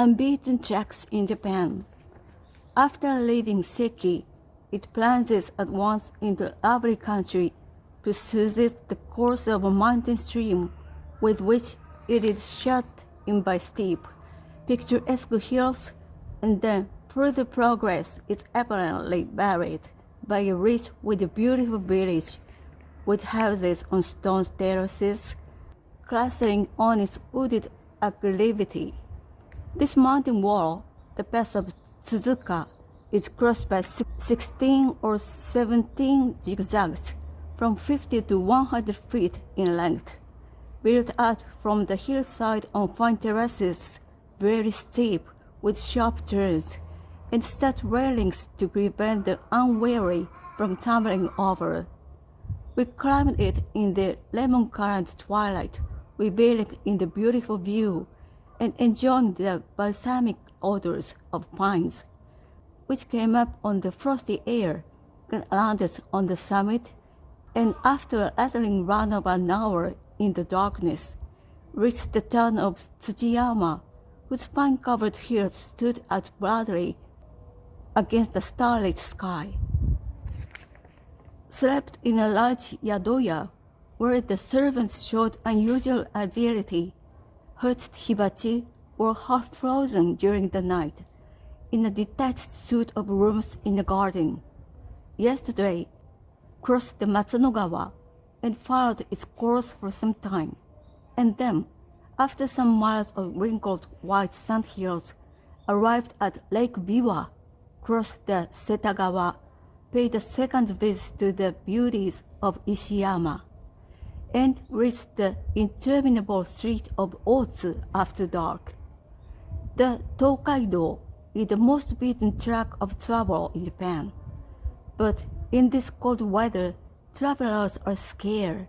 Unbeaten tracks in Japan. After leaving Seki, it plunges at once into lovely country, pursues the course of a mountain stream with which it is shut in by steep, picturesque hills, and then further progress is apparently buried by a rich with a beautiful village with houses on stone terraces, clustering on its wooded acclivity. This mountain wall, the pass of Tsuzuka, is crossed by 16 or 17 zigzags from 50 to 100 feet in length, built out from the hillside on fine terraces, very steep with sharp turns, and stout railings to prevent the unwary from tumbling over. We climbed it in the lemon-colored twilight, revealing in the beautiful view and enjoying the balsamic odors of pines, which came up on the frosty air, and landed on the summit, and after a rattling run of an hour in the darkness, reached the town of Tsujiyama, whose pine-covered hills stood out proudly against the starlit sky. Slept in a large yadoya, where the servants showed unusual agility, hatched hibachi were half frozen during the night, in a detached suite of rooms in the garden. Yesterday, crossed the Matsu-no-gawa and followed its course for some time, and then, after some miles of wrinkled white sandhills, arrived at Lake Biwa, crossed the Setagawa, paid a second visit to the beauties of Ishiyama, and reached the interminable street of Otsu after dark. The Tokaido is the most beaten track of travel in Japan, but in this cold weather, travelers are scarce,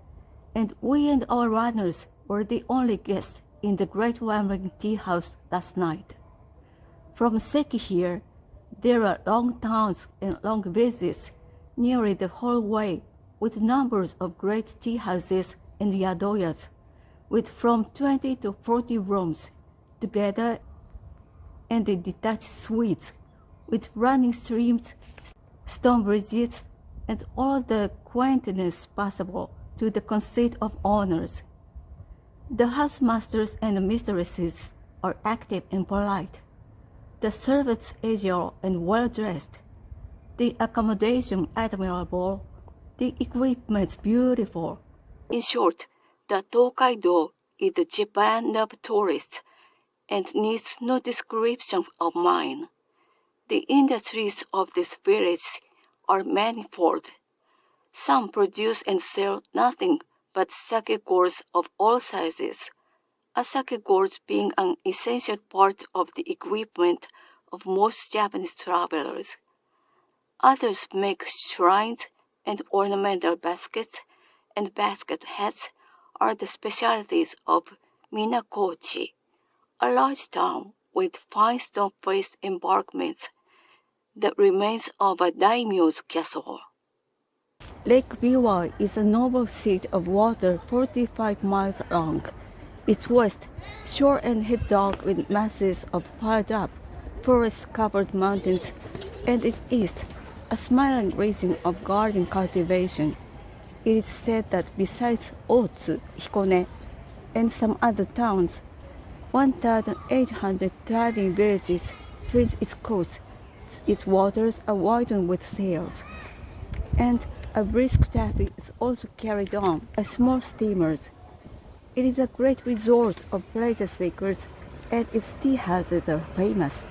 and we and our runners were the only guests in the great rambling tea house last night. From Seki here, there are long towns and long visits nearly the whole way, with numbers of great tea houses and yadoyas, with from 20 to 40 rooms together, and the detached suites, with running streams, stone bridges, and all the quaintness possible to the conceit of owners. The housemasters and mistresses are active and polite, the servants agile and well-dressed, the accommodation admirable, the equipment beautiful. In short, the Tokaido is the Japan of tourists and needs no description of mine. The industries of this village are manifold. Some produce and sell nothing but sake gourds of all sizes, a sake gourd being an essential part of the equipment of most Japanese travelers. Others make shrines and ornamental baskets, and basket hats are the specialties of Mina-Kochi, a large town with fine stone-faced embankments, the remains of a daimyo's castle. Lake Biwa is a noble seat of water 45 miles long. Its west, shore and head dark with masses of piled-up, forest-covered mountains, and its east, a smiling region of garden cultivation. It is said that besides Otsu, Hikone, and some other towns, 1,800 thriving villages fringe its coast. Its waters are widened with sails, and a brisk traffic is also carried on by small steamers. It is a great resort of pleasure seekers, and its tea houses are famous.